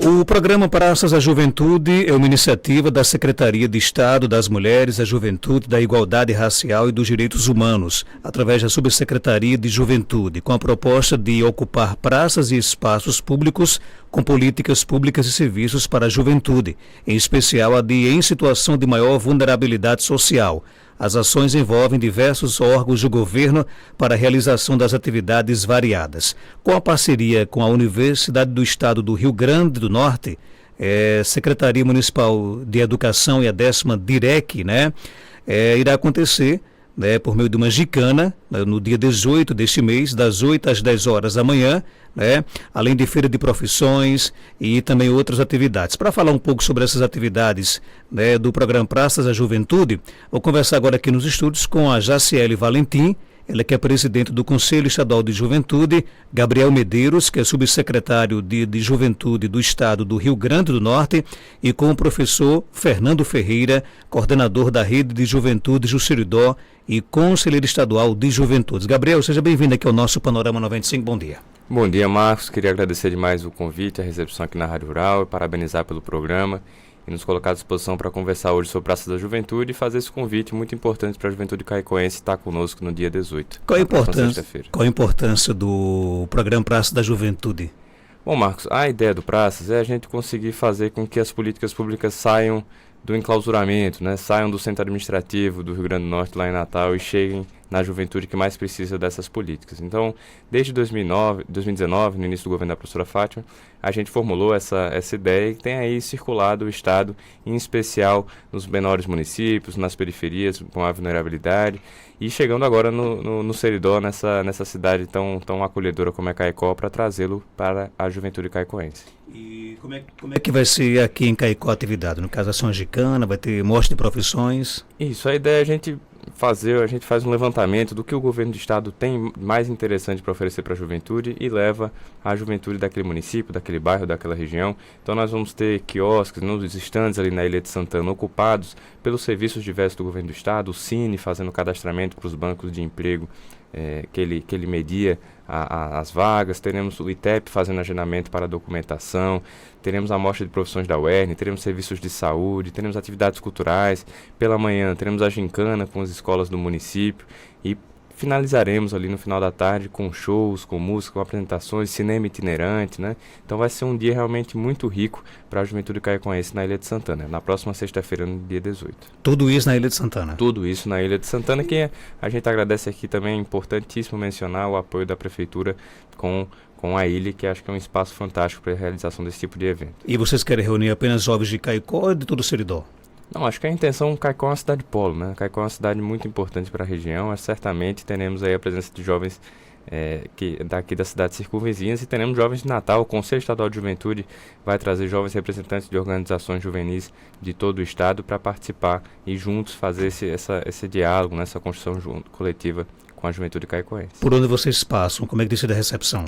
O programa Praças da Juventude é uma iniciativa da Secretaria de Estado das Mulheres, da Juventude, da Igualdade Racial e dos Direitos Humanos, através da Subsecretaria de Juventude, com a proposta de ocupar praças e espaços públicos com políticas públicas e serviços para a juventude, em especial a de em situação de maior vulnerabilidade social. As ações envolvem diversos órgãos do governo para a realização das atividades variadas. Com a parceria com a Universidade do Estado do Rio Grande do Norte, Secretaria Municipal de Educação e a 10ª DIREC, irá acontecer por meio de uma gincana, no dia 18 deste mês, das 8 às 10 horas da manhã, além de feira de profissões e também outras atividades. Para falar um pouco sobre essas atividades do programa Praças da Juventude, vou conversar agora aqui nos estúdios com a Jaciele Valentim, ela que é presidente do Conselho Estadual de Juventude, Gabriel Medeiros, que é subsecretário de Juventude do Estado do Rio Grande do Norte, e com o professor Fernando Ferreira, coordenador da Rede de Juventude Juscelino e conselheiro estadual de Juventudes. Gabriel, seja bem-vindo aqui ao nosso Panorama 95, bom dia. Bom dia, Marcos. Queria agradecer demais o convite, a recepção aqui na Rádio Rural, e parabenizar pelo programa e nos colocar à disposição para conversar hoje sobre Praça da Juventude e fazer esse convite muito importante para a juventude caicoense estar conosco no dia 18. Qual a importância do programa Praça da Juventude? Bom, Marcos, a ideia do Praças é a gente conseguir fazer com que as políticas públicas saiam do enclausuramento, saiam do centro administrativo do Rio Grande do Norte, lá em Natal, e cheguem na juventude que mais precisa dessas políticas. Então, desde 2019, no início do governo da professora Fátima, a gente formulou essa ideia e tem aí circulado o Estado, em especial nos menores municípios, nas periferias, com a vulnerabilidade, e chegando agora no Seridó, nessa cidade tão acolhedora como é Caicó, para trazê-lo para a juventude caicoense. E como é que vai ser aqui em Caicó a atividade? No caso, a ação gicana, vai ter mostra de profissões? Isso, a ideia é a gente faz um levantamento do que o governo do estado tem mais interessante para oferecer para a juventude e leva a juventude daquele município, daquele bairro, daquela região. Então nós vamos ter quiosques nos estandes ali na Ilha de Santana ocupados pelos serviços diversos do governo do estado, o Cine fazendo cadastramento para os bancos de emprego que ele media as vagas, teremos o ITEP fazendo agendamento para a documentação, teremos a mostra de profissões da UERN, teremos serviços de saúde, teremos atividades culturais, pela manhã teremos a gincana com as escolas do município e finalizaremos ali no final da tarde com shows, com música, com apresentações, cinema itinerante, Então vai ser um dia realmente muito rico para a juventude caicoense na Ilha de Santana, na próxima sexta-feira, no dia 18. Tudo isso na Ilha de Santana? Tudo isso na Ilha de Santana, que a gente agradece aqui também, é importantíssimo mencionar o apoio da Prefeitura com a ilha, que acho que é um espaço fantástico para a realização desse tipo de evento. E vocês querem reunir apenas jovens de Caicó ou de todo o Seridó? Não, acho que a intenção, Caicó é uma cidade polo, Caicó é uma cidade muito importante para a região, mas certamente teremos aí a presença de jovens daqui da cidade circunvizinhas e teremos jovens de Natal. O Conselho Estadual de Juventude vai trazer jovens representantes de organizações juvenis de todo o estado para participar e juntos fazer esse diálogo, essa construção coletiva com a juventude caicoense. Por onde vocês passam? Como é que tem sido a recepção?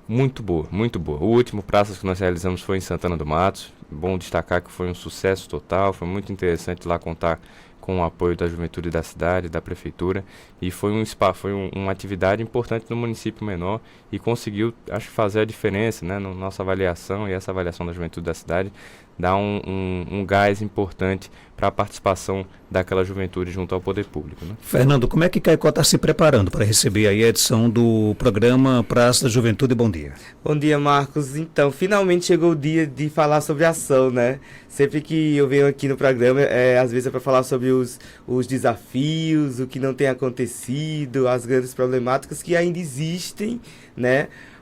Muito boa, muito boa. O último Praças que nós realizamos foi em Santana do Matos. Bom destacar que foi um sucesso total, foi muito interessante lá contar com o apoio da juventude da cidade, da prefeitura, e foi uma atividade importante no município menor e conseguiu, acho, fazer a diferença, na nossa avaliação, e essa avaliação da juventude da cidade dá um gás importante para a participação daquela juventude junto ao poder público. Fernando, como é que Caicó está se preparando para receber aí a edição do programa Praça da Juventude? Bom dia. Bom dia, Marcos. Então, finalmente chegou o dia de falar sobre ação, Sempre que eu venho aqui no programa, às vezes é para falar sobre os desafios, o que não tem acontecido, as grandes problemáticas que ainda existem,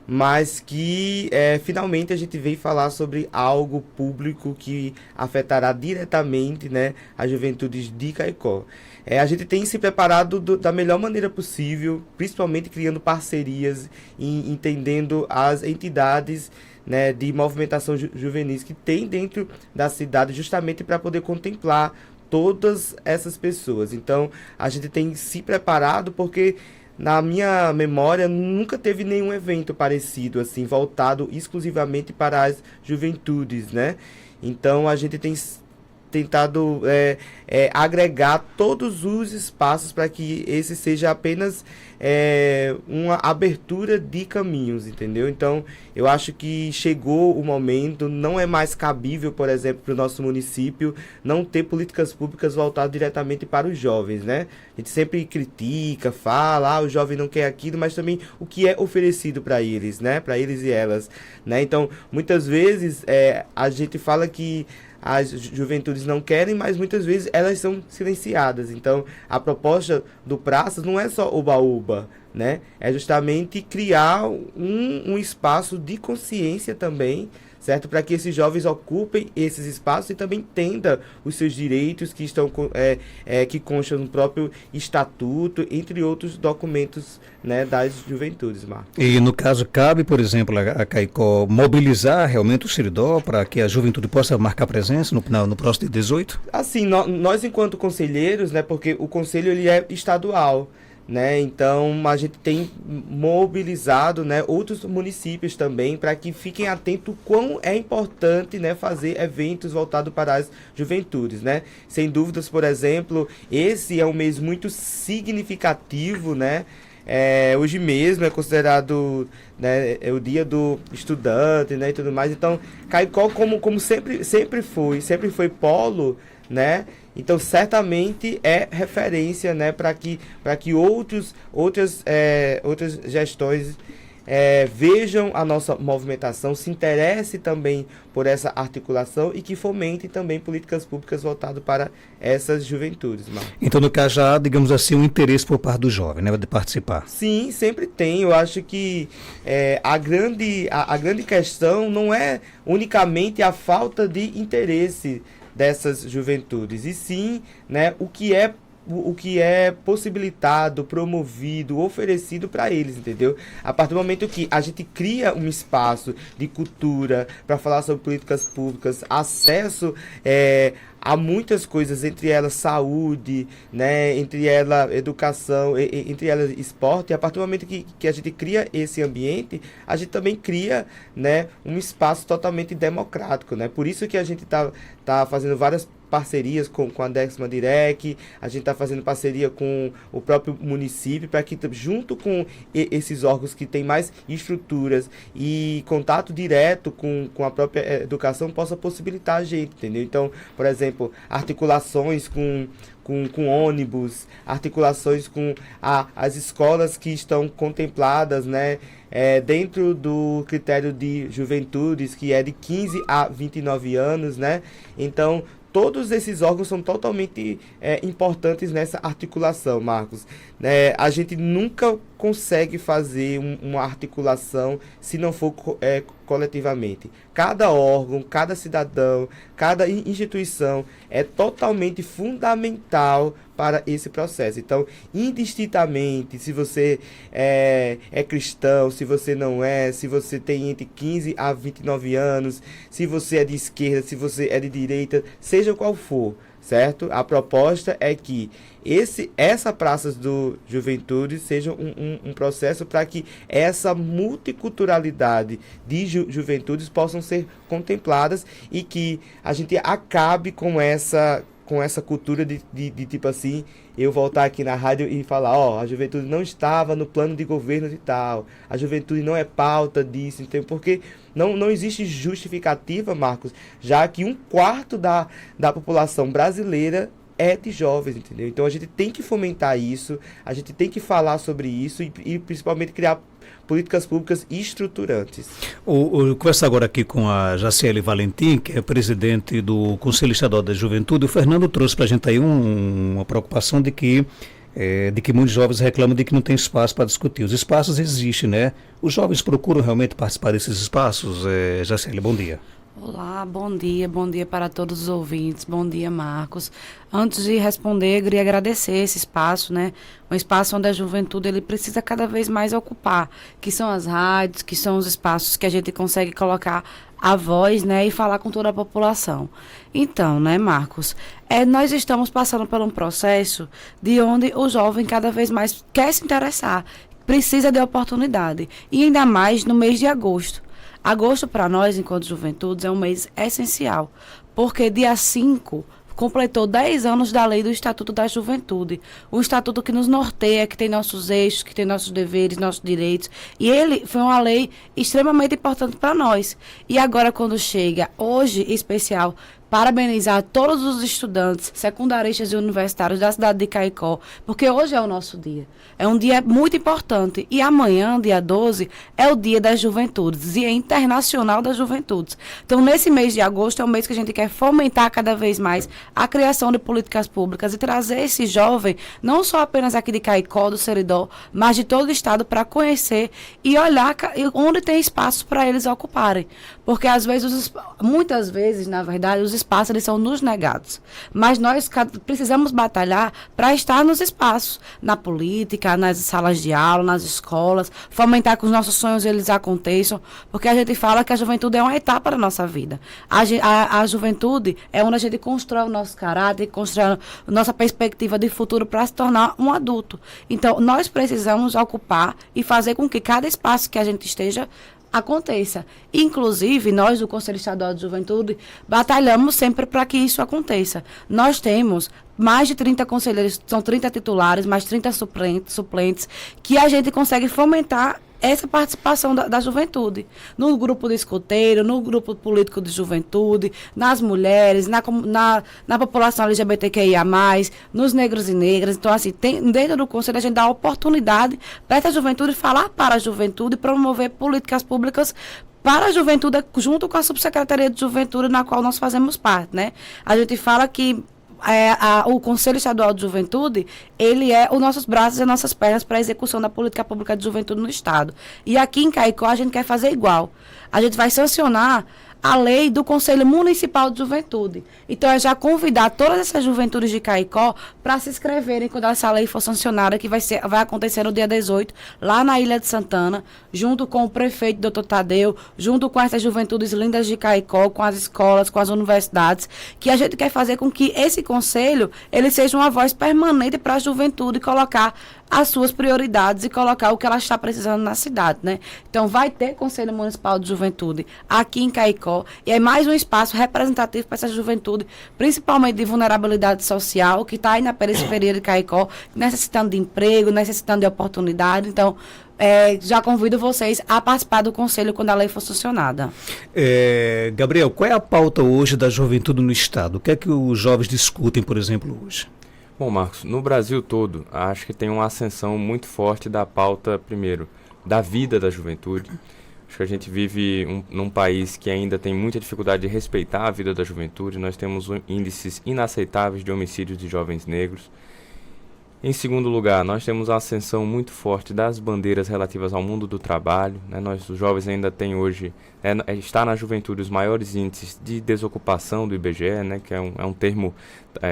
mas que finalmente a gente veio falar sobre algo público que afetará diretamente a juventude de Caicó. A gente tem se preparado da melhor maneira possível, principalmente criando parcerias e entendendo as entidades de movimentação juvenis que tem dentro da cidade, justamente para poder contemplar todas essas pessoas. Então, a gente tem se preparado porque, na minha memória, nunca teve nenhum evento parecido, assim, voltado exclusivamente para as juventudes, Então, a gente tem tentado agregar todos os espaços para que esse seja apenas uma abertura de caminhos, entendeu? Então, eu acho que chegou o momento, não é mais cabível, por exemplo, para o nosso município não ter políticas públicas voltadas diretamente para os jovens, né? A gente sempre critica, fala, o jovem não quer aquilo, mas também o que é oferecido para eles, né? Para eles e elas, né? Então, muitas vezes a gente fala que as juventudes não querem, mas muitas vezes elas são silenciadas. Então, a proposta do Praças não é só oba-oba, né? É justamente criar um espaço de consciência também, certo? Para que esses jovens ocupem esses espaços e também entendam os seus direitos que estão que constam no próprio estatuto, entre outros documentos, né, das juventudes, Marcos. E no caso, cabe, por exemplo, a CAICO mobilizar realmente o Seridó para que a juventude possa marcar presença no próximo dia 18? Assim, nós enquanto conselheiros, né, porque o conselho ele é estadual, né? Então a gente tem mobilizado, né, outros municípios também para que fiquem atentos quão é importante, né, fazer eventos voltados para as juventudes, né? Sem dúvidas, por exemplo, esse é um mês muito significativo, né? Hoje mesmo é considerado, né, o dia do estudante, né, e tudo mais. Então Caicó como sempre foi polo, né? Então certamente é referência, né, para que outras gestões vejam a nossa movimentação, se interesse também por essa articulação e que fomente também políticas públicas voltadas para essas juventudes. Marcos. Então, no caso, já há, digamos assim, um interesse por parte do jovem, né, de participar. Sim, sempre tem. Eu acho que a grande questão não é unicamente a falta de interesse dessas juventudes, e sim, né, o que é possibilitado, promovido, oferecido para eles, entendeu? A partir do momento que a gente cria um espaço de cultura para falar sobre políticas públicas, acesso há muitas coisas, entre elas saúde, né, entre elas educação, entre elas esporte. E a partir do momento que a gente cria esse ambiente, a gente também cria, né, um espaço totalmente democrático, né? Por isso que a gente tá fazendo várias parcerias com a Décima Direc, a gente está fazendo parceria com o próprio município para que, junto com esses órgãos que têm mais estruturas e contato direto com a própria educação, possa possibilitar a gente, entendeu? Então, por exemplo, articulações com ônibus, articulações com as escolas que estão contempladas, né, dentro do critério de juventudes, que é de 15 a 29 anos, né? Então, todos esses órgãos são totalmente importantes nessa articulação, Marcos. A gente nunca consegue fazer uma articulação se não for coletivamente. Cada órgão, cada cidadão, cada instituição é totalmente fundamental para esse processo. Então, indistintamente, se você é cristão, se você não é, se você tem entre 15 a 29 anos, se você é de esquerda, se você é de direita, seja qual for, certo? A proposta é que essa Praças do Juventude seja um processo para que essa multiculturalidade de juventudes possam ser contempladas e que a gente acabe com essa cultura de tipo assim, eu voltar aqui na rádio e falar, a juventude não estava no plano de governo e tal, a juventude não é pauta disso, então, porque não existe justificativa, Marcos, já que 1/4 da população brasileira é de jovens, entendeu? Então a gente tem que fomentar isso, a gente tem que falar sobre isso e principalmente criar políticas públicas estruturantes. Eu converso agora aqui com a Jaciele Valentim, que é presidente do Conselho Estadual da Juventude. O Fernando trouxe para a gente aí uma preocupação de que muitos jovens reclamam de que não tem espaço para discutir. Os espaços existem, né? Os jovens procuram realmente participar desses espaços? Jaciele, bom dia. Olá, bom dia para todos os ouvintes, bom dia, Marcos. Antes de responder, eu queria agradecer esse espaço, né? Um espaço onde a juventude ele precisa cada vez mais ocupar, que são as rádios, que são os espaços que a gente consegue colocar a voz, né, e falar com toda a população. Então, né, Marcos, nós estamos passando por um processo de onde o jovem cada vez mais quer se interessar, precisa de oportunidade, e ainda mais no mês de agosto. Agosto, para nós, enquanto juventudes, é um mês essencial, porque dia 5 completou 10 anos da lei do Estatuto da Juventude. Um estatuto que nos norteia, que tem nossos eixos, que tem nossos deveres, nossos direitos. E ele foi uma lei extremamente importante para nós. E agora, quando chega, hoje em especial, parabenizar todos os estudantes, secundaristas e universitários da cidade de Caicó, porque hoje é o nosso dia. É um dia muito importante. E amanhã, dia 12, é o Dia das Juventudes, Dia Internacional das Juventudes. Então, nesse mês de agosto, é um mês que a gente quer fomentar cada vez mais a criação de políticas públicas e trazer esse jovem, não só apenas aqui de Caicó, do Seridó, mas de todo o estado, para conhecer e olhar onde tem espaço para eles ocuparem. Porque, às vezes, muitas vezes, na verdade, os espaços eles são nos negados. Mas nós precisamos batalhar para estar nos espaços, na política, nas salas de aula, nas escolas, fomentar que os nossos sonhos eles aconteçam, porque a gente fala que a juventude é uma etapa da nossa vida. A juventude é onde a gente constrói o nosso caráter, constrói a nossa perspectiva de futuro para se tornar um adulto. Então, nós precisamos ocupar e fazer com que cada espaço que a gente esteja aconteça. Inclusive, nós do Conselho Estadual de Juventude batalhamos sempre para que isso aconteça. Nós temos mais de 30 conselheiros, são 30 titulares, mais 30 suplentes, que a gente consegue fomentar essa participação da juventude, no grupo de escoteiro, no grupo político de juventude, nas mulheres, na população LGBTQIA+, nos negros e negras. Então, assim, dentro do Conselho a gente dá a oportunidade para essa juventude falar para a juventude e promover políticas públicas para a juventude, junto com a Subsecretaria de Juventude, na qual nós fazemos parte, né? A gente fala que o Conselho Estadual de Juventude, ele é os nossos braços e as nossas pernas para a execução da política pública de juventude no Estado. E aqui em Caicó a gente quer fazer igual. A gente vai sancionar a lei do Conselho Municipal de Juventude. Então, é já convidar todas essas juventudes de Caicó para se inscreverem quando essa lei for sancionada, que vai acontecer no dia 18, lá na Ilha de Santana, junto com o prefeito, doutor Tadeu, junto com essas juventudes lindas de Caicó, com as escolas, com as universidades, que a gente quer fazer com que esse conselho, ele seja uma voz permanente para a juventude colocar as suas prioridades e colocar o que ela está precisando na cidade, né? Então, vai ter Conselho Municipal de Juventude aqui em Caicó, e é mais um espaço representativo para essa juventude, principalmente de vulnerabilidade social, que está aí na periferia de Caicó, necessitando de emprego, necessitando de oportunidade. Então, já convido vocês a participar do Conselho quando a lei for sancionada. Gabriel, qual é a pauta hoje da juventude no Estado? O que é que os jovens discutem, por exemplo, hoje? Bom, Marcos, no Brasil todo, acho que tem uma ascensão muito forte da pauta, primeiro, da vida da juventude. Acho que a gente vive num país que ainda tem muita dificuldade de respeitar a vida da juventude. Nós temos índices inaceitáveis de homicídios de jovens negros. Em segundo lugar, nós temos a ascensão muito forte das bandeiras relativas ao mundo do trabalho, né? Os jovens ainda têm hoje, está na juventude os maiores índices de desocupação do IBGE, né? Que é um termo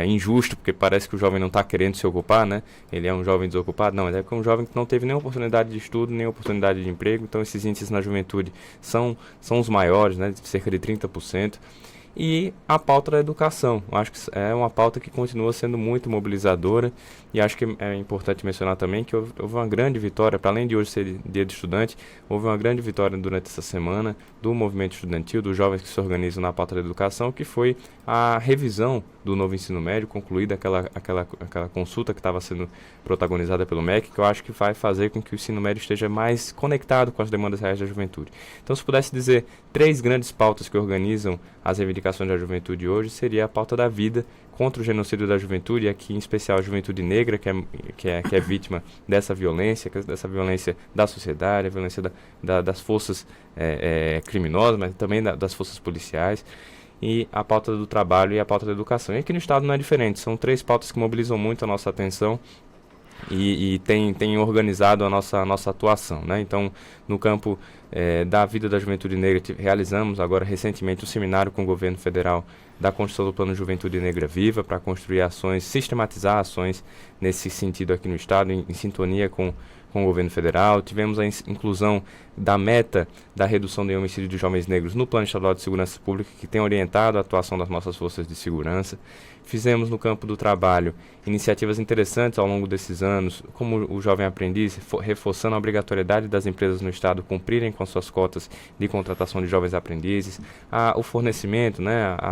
injusto, porque parece que o jovem não está querendo se ocupar, né? Ele é um jovem desocupado, não, ele é um jovem que não teve nem oportunidade de estudo, nem oportunidade de emprego. Então esses índices na juventude são os maiores, né? Cerca de 30%. E a pauta da educação, eu acho que é uma pauta que continua sendo muito mobilizadora, e acho que é importante mencionar também que houve uma grande vitória, para além de hoje ser dia de estudante, houve uma grande vitória durante essa semana do movimento estudantil, dos jovens que se organizam na pauta da educação, que foi a revisão do novo ensino médio, concluída aquela consulta que estava sendo protagonizada pelo MEC, que eu acho que vai fazer com que o ensino médio esteja mais conectado com as demandas reais da juventude. Então, se pudesse dizer 3 grandes pautas que organizam as reivindicações da juventude hoje, seria a pauta da vida, contra o genocídio da juventude, e aqui em especial a juventude negra, que é vítima dessa violência da sociedade, a violência das forças criminosas, mas também das forças policiais, e a pauta do trabalho e a pauta da educação. E aqui no Estado não é diferente, são 3 pautas que mobilizam muito a nossa atenção e tem organizado a nossa atuação, né? Então, no campo da vida da juventude negra, realizamos agora recentemente um seminário com o governo federal da construção do Plano Juventude Negra Viva, para construir ações, sistematizar ações nesse sentido aqui no Estado, em sintonia com o governo federal. Tivemos a inclusão da meta da redução do homicídio de jovens negros no Plano Estadual de Segurança Pública, que tem orientado a atuação das nossas forças de segurança. Fizemos no campo do trabalho iniciativas interessantes ao longo desses anos, como o Jovem Aprendiz, reforçando a obrigatoriedade das empresas no Estado cumprirem com suas cotas de contratação de jovens aprendizes, o fornecimento,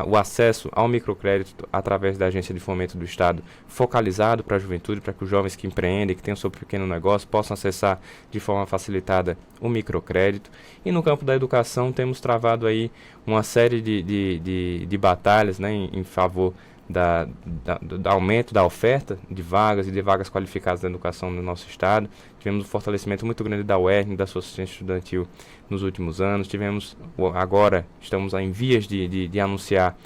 o acesso ao microcrédito através da Agência de Fomento do Estado, focalizado para a juventude, para que os jovens que empreendem, que têm o seu pequeno negócio, possam acessar de forma facilitada o microcrédito. E no campo da educação temos travado aí uma série de batalhas, em favor do aumento da oferta de vagas e de vagas qualificadas na educação no nosso estado. Tivemos um fortalecimento muito grande da UERN, da sua assistência estudantil nos últimos anos. Agora estamos em vias de anunciar,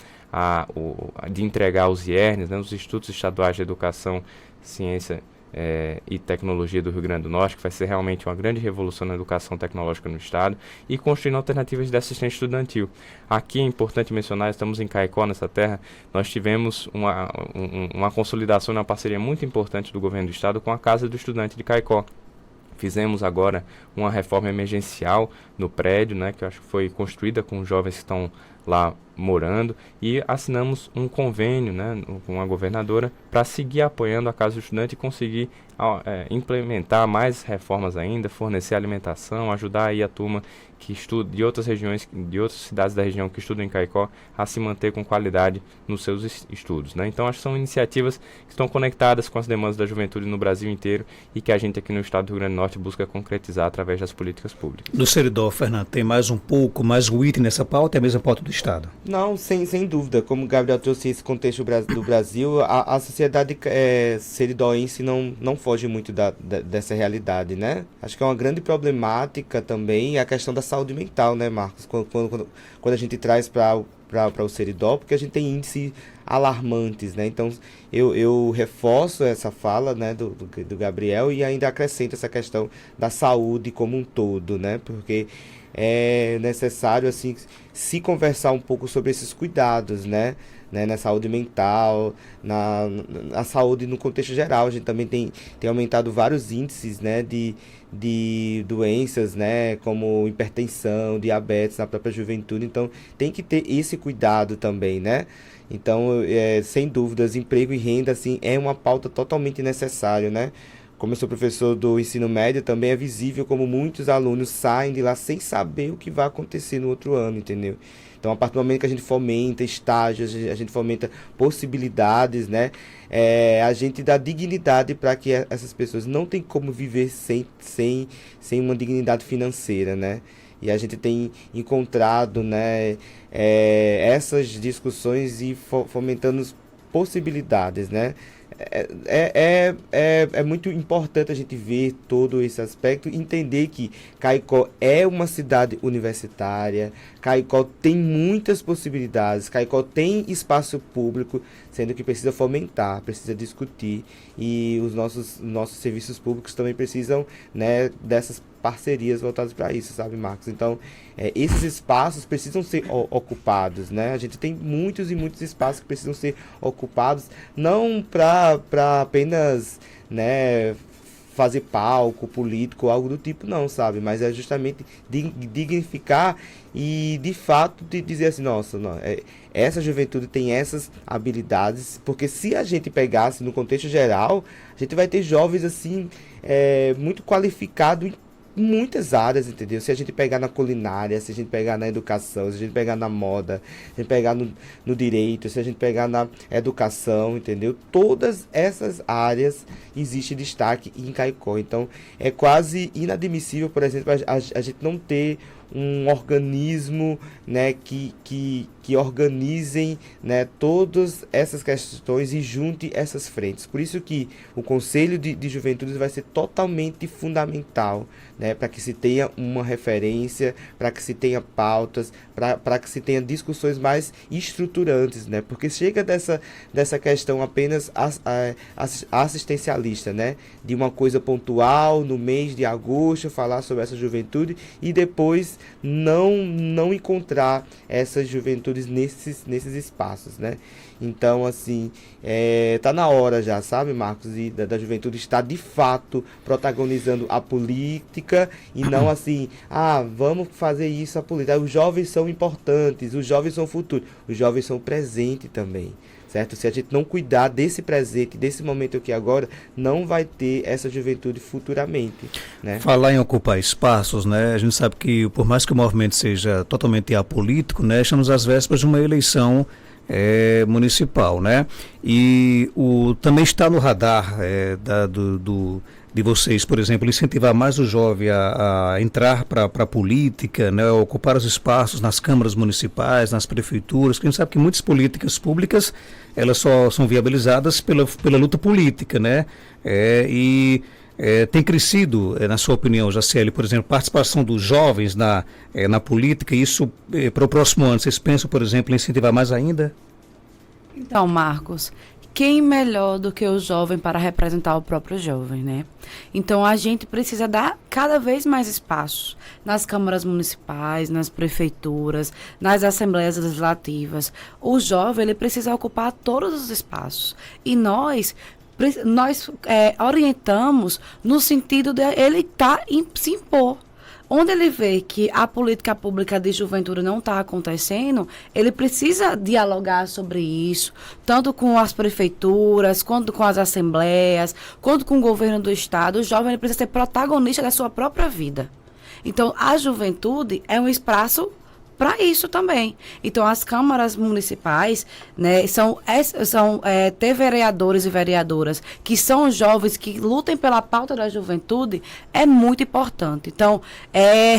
de entregar os IERNs, os Institutos Estaduais de Educação, Ciência e Tecnologia do Rio Grande do Norte, que vai ser realmente uma grande revolução na educação tecnológica no estado, e construindo alternativas de assistência estudantil. Aqui é importante mencionar, estamos em Caicó, nessa terra, nós tivemos uma consolidação, uma parceria muito importante do governo do estado com a Casa do Estudante de Caicó. Fizemos agora uma reforma emergencial no prédio, que eu acho que foi construída com os jovens que estão lá morando, e assinamos um convênio, com a governadora, para seguir apoiando a Casa do Estudante e conseguir implementar mais reformas ainda, fornecer alimentação, ajudar aí a turma que estuda de outras regiões, de outras cidades da região que estudam em Caicó, a se manter com qualidade nos seus estudos, Então, acho que são iniciativas que estão conectadas com as demandas da juventude no Brasil inteiro e que a gente aqui no estado do Rio Grande do Norte busca concretizar através das políticas públicas. Do Seridó, Fernando, tem mais um pouco, mais um item nessa pauta, é a mesma pauta do estado? Não, sem dúvida. Como o Gabriel trouxe esse contexto do Brasil, a sociedade seridóense não foge muito dessa realidade, Acho que é uma grande problemática também a questão da saúde mental, Marcos? Quando a gente traz para o Seridó, porque a gente tem índices alarmantes, Então, eu reforço essa fala, do Gabriel, e ainda acrescento essa questão da saúde como um todo, Porque é necessário, assim, se conversar um pouco sobre esses cuidados, na saúde mental, na saúde no contexto geral. A gente também tem aumentado vários índices, de doenças, como hipertensão, diabetes na própria juventude. Então, tem que ter esse cuidado também, Então, sem dúvidas, emprego e renda, assim, é uma pauta totalmente necessária, Como eu sou professor do ensino médio, também é visível como muitos alunos saem de lá sem saber o que vai acontecer no outro ano, entendeu? Então, a partir do momento que a gente fomenta estágios, a gente fomenta possibilidades, a gente dá dignidade para que essas pessoas não tem como viver sem uma dignidade financeira, E a gente tem encontrado, essas discussões e fomentando possibilidades, É muito importante a gente ver todo esse aspecto, entender que Caicó é uma cidade universitária, Caicó tem muitas possibilidades, Caicó tem espaço público, sendo que precisa fomentar, precisa discutir, e os nossos serviços públicos também precisam, dessas parcerias voltadas para isso, sabe, Marcos? Então, esses espaços precisam ser ocupados, A gente tem muitos e muitos espaços que precisam ser ocupados, não para apenas, fazer palco político ou algo do tipo, não, sabe? Mas é justamente dignificar e, de fato, de dizer assim, nossa, essa juventude tem essas habilidades, porque se a gente pegasse no contexto geral, a gente vai ter jovens, assim, muito qualificados em muitas áreas, entendeu? Se a gente pegar na culinária, se a gente pegar na educação, se a gente pegar na moda, se a gente pegar no direito, se a gente pegar na educação, entendeu? Todas essas áreas existe destaque em Caicó. Então, é quase inadmissível, por exemplo, a gente não ter um organismo, que organizem, todas essas questões e junte essas frentes. Por isso que o Conselho de Juventude vai ser totalmente fundamental, para que se tenha uma referência, para que se tenha pautas, para que se tenha discussões mais estruturantes, porque chega dessa questão apenas assistencialista, de uma coisa pontual no mês de agosto, falar sobre essa juventude e depois não encontrar essa juventude juventudes nesses espaços, né? Então, assim, tá na hora já, sabe, Marcos, da juventude estar de fato protagonizando a política e não assim, vamos fazer isso, a política. Os jovens são importantes, os jovens são o futuro, os jovens são o presente também. Certo? Se a gente não cuidar desse presente, desse momento aqui agora, não vai ter essa juventude futuramente, né? Falar em ocupar espaços, né? A gente sabe que, por mais que o movimento seja totalmente apolítico, né? Estamos às vésperas de uma eleição municipal, né? E também está no radar de vocês, por exemplo, incentivar mais o jovem a entrar para a política, né, ocupar os espaços nas câmaras municipais, nas prefeituras, porque a gente sabe que muitas políticas públicas elas só são viabilizadas pela luta política, né? Tem crescido, na sua opinião, Jaciele, por exemplo, a participação dos jovens na política, isso para o próximo ano, vocês pensam, por exemplo, em incentivar mais ainda? Então, Marcos, quem melhor do que o jovem para representar o próprio jovem, né? Então, a gente precisa dar cada vez mais espaços nas câmaras municipais, nas prefeituras, nas assembleias legislativas. O jovem, ele precisa ocupar todos os espaços. E nós orientamos no sentido de ele se impor. Onde ele vê que a política pública de juventude não está acontecendo, ele precisa dialogar sobre isso, tanto com as prefeituras, quanto com as assembleias, quanto com o governo do estado. O jovem ele precisa ser protagonista da sua própria vida. Então, a juventude é um espaço para isso também. Então, as câmaras municipais, né, ter vereadores e vereadoras que são jovens, que lutem pela pauta da juventude, é muito importante. Então,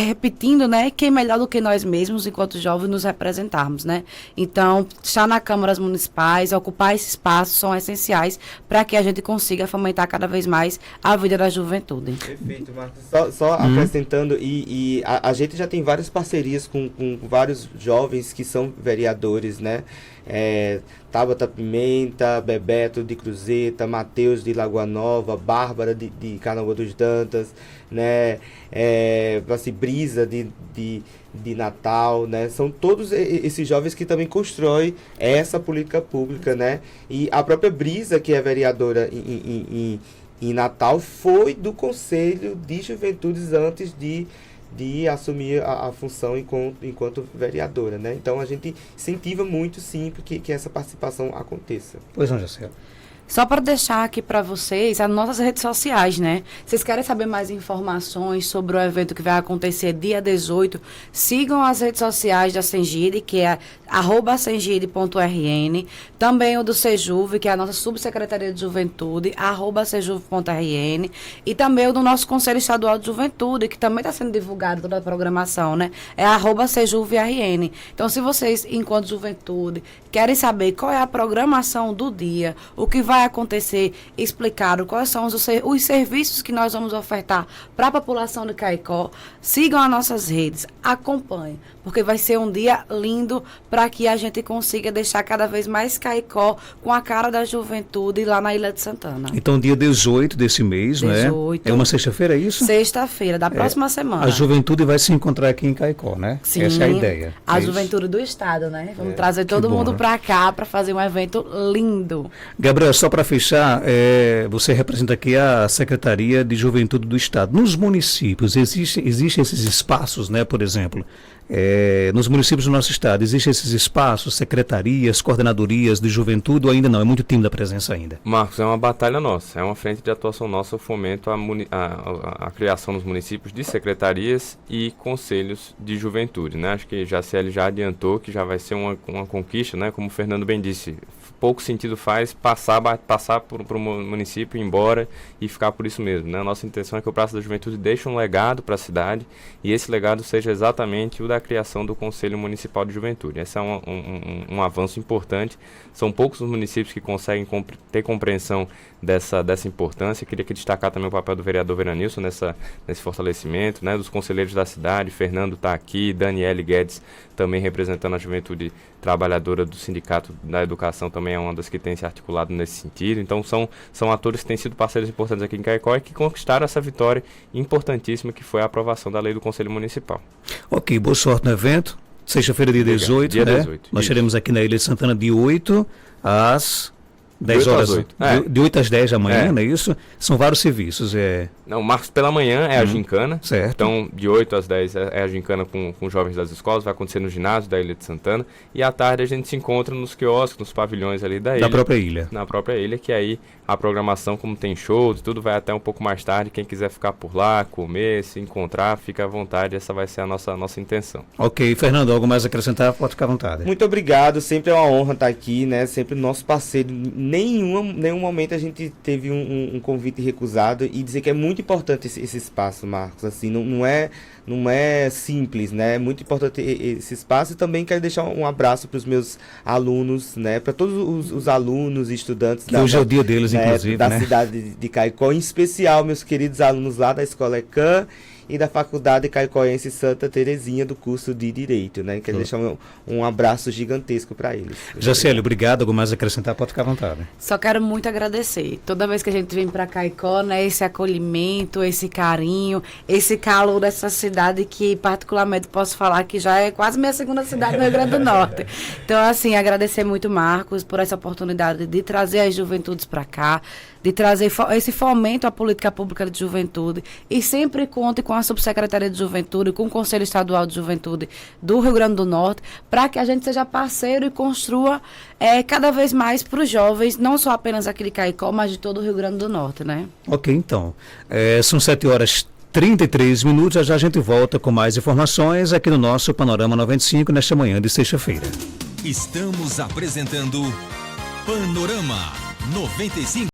repetindo, né, quem melhor do que nós mesmos, enquanto jovens, nos representarmos, né? Então, estar nas câmaras municipais, ocupar esse espaço, são essenciais para que a gente consiga fomentar cada vez mais a vida da juventude. Perfeito, Marcos. Só acrescentando, a gente já tem várias parcerias com vários jovens que são vereadores, né? Tabata Pimenta, Bebeto de Cruzeta, Mateus de Lagoa Nova, Bárbara de Canaúba dos Dantas, né? Assim, Brisa de Natal, né? São todos esses jovens que também constroem essa política pública, né? E a própria Brisa, que é vereadora em Natal, foi do Conselho de Juventudes antes de assumir a função enquanto vereadora, né? Então a gente incentiva muito, sim, que essa participação aconteça. Pois não, Jaciele. Só para deixar aqui para vocês as nossas redes sociais, né? Vocês querem saber mais informações sobre o evento que vai acontecer dia 18? Sigam as redes sociais da Sengide, que é @sengide.rn. Também o do Sejuve, que é a nossa subsecretaria de juventude, @sejuve.rn. E também o do nosso Conselho Estadual de Juventude, que também está sendo divulgado toda a programação, né? É @sejuve.rn. Então, se vocês, enquanto juventude, querem saber qual é a programação do dia, o que vai acontecer, explicaram quais são os serviços que nós vamos ofertar para a população de Caicó, sigam as nossas redes, acompanhem, porque vai ser um dia lindo para que a gente consiga deixar cada vez mais Caicó com a cara da juventude lá na Ilha de Santana. Então, dia 18 desse mês, 18, né? É uma sexta-feira, é isso? Sexta-feira, da próxima semana. A juventude vai se encontrar aqui em Caicó, né? Sim, essa é a ideia. A juventude do estado, né? Vamos trazer todo bom, mundo né? para cá para fazer um evento lindo. Gabriel, só para fechar, você representa aqui a Secretaria de Juventude do Estado. Nos municípios, existem esses espaços, né? Por exemplo, nos municípios do nosso estado, existem esses espaços, secretarias, coordenadorias de juventude ou ainda não? É muito tímida a presença ainda. Marcos, é uma batalha nossa, é uma frente de atuação nossa, o fomento a criação nos municípios de secretarias e conselhos de juventude, né? Acho que Jaciele já adiantou que já vai ser uma conquista, né? Como o Fernando bem disse, pouco sentido faz passar para o município, ir embora e ficar por isso mesmo, né? A nossa intenção é que o Praça da Juventude deixe um legado para a cidade e esse legado seja exatamente o da criação do Conselho Municipal de Juventude. Esse é um avanço importante. São poucos os municípios que conseguem ter compreensão dessa importância. Queria destacar também o papel do vereador Veranilson nesse fortalecimento, né? Dos conselheiros da cidade. Fernando está aqui, Daniele Guedes também representando a juventude trabalhadora do Sindicato da Educação, também é uma das que tem se articulado nesse sentido. Então são atores que têm sido parceiros importantes aqui em Caicó e que conquistaram essa vitória importantíssima que foi a aprovação da lei do Conselho Municipal. Ok, boa sorte no evento. Sexta-feira, dia 18, dia né? 18, Nós isso. estaremos aqui na Ilha de Santana de 8 às 10 8 às horas. 8. É. De 8 às 10 da manhã, É. não é isso? São vários serviços, Não, Marcos, pela manhã é a gincana. certo? Então, de 8 às 10 é a gincana com jovens das escolas, vai acontecer no ginásio da Ilha de Santana. E à tarde a gente se encontra nos quiosques, nos pavilhões ali da ilha. Da própria ilha. Na própria ilha, que aí a programação, como tem shows, tudo vai até um pouco mais tarde. Quem quiser ficar por lá, comer, se encontrar, fica à vontade. Essa vai ser a nossa intenção. Ok, Fernando, algo mais a acrescentar? Pode ficar à vontade. Muito obrigado, sempre é uma honra estar aqui, né? Sempre nosso parceiro. Nenhum momento a gente teve um convite recusado, e dizer que é muito importante esse espaço, Marcos. Assim, não é simples, né? É muito importante esse espaço. E também quero deixar um abraço para os meus alunos, né? Para todos os alunos e estudantes Que hoje é o dia deles, inclusive, da né? cidade de Caicó, em especial meus queridos alunos lá da Escola ECAM e da Faculdade Caicoense Santa Terezinha, do curso de Direito, né? Quero deixar um abraço gigantesco para eles. Jacélio, obrigado. Algo mais a acrescentar? Pode ficar à vontade. Só quero muito agradecer. Toda vez que a gente vem para Caicó, né, esse acolhimento, esse carinho, esse calor dessa cidade que, particularmente, posso falar que já é quase minha segunda cidade no Rio Grande do Norte. Então, assim, agradecer muito, Marcos, por essa oportunidade de trazer as juventudes para cá, de trazer esse fomento à política pública de juventude, e sempre conte com a Subsecretaria de Juventude, com o Conselho Estadual de Juventude do Rio Grande do Norte, para que a gente seja parceiro e construa cada vez mais para os jovens, não só apenas aqui de Caicó, mas de todo o Rio Grande do Norte, né? Ok, então. São 7h33. Já já a gente volta com mais informações aqui no nosso Panorama 95, nesta manhã de sexta-feira. Estamos apresentando Panorama 95.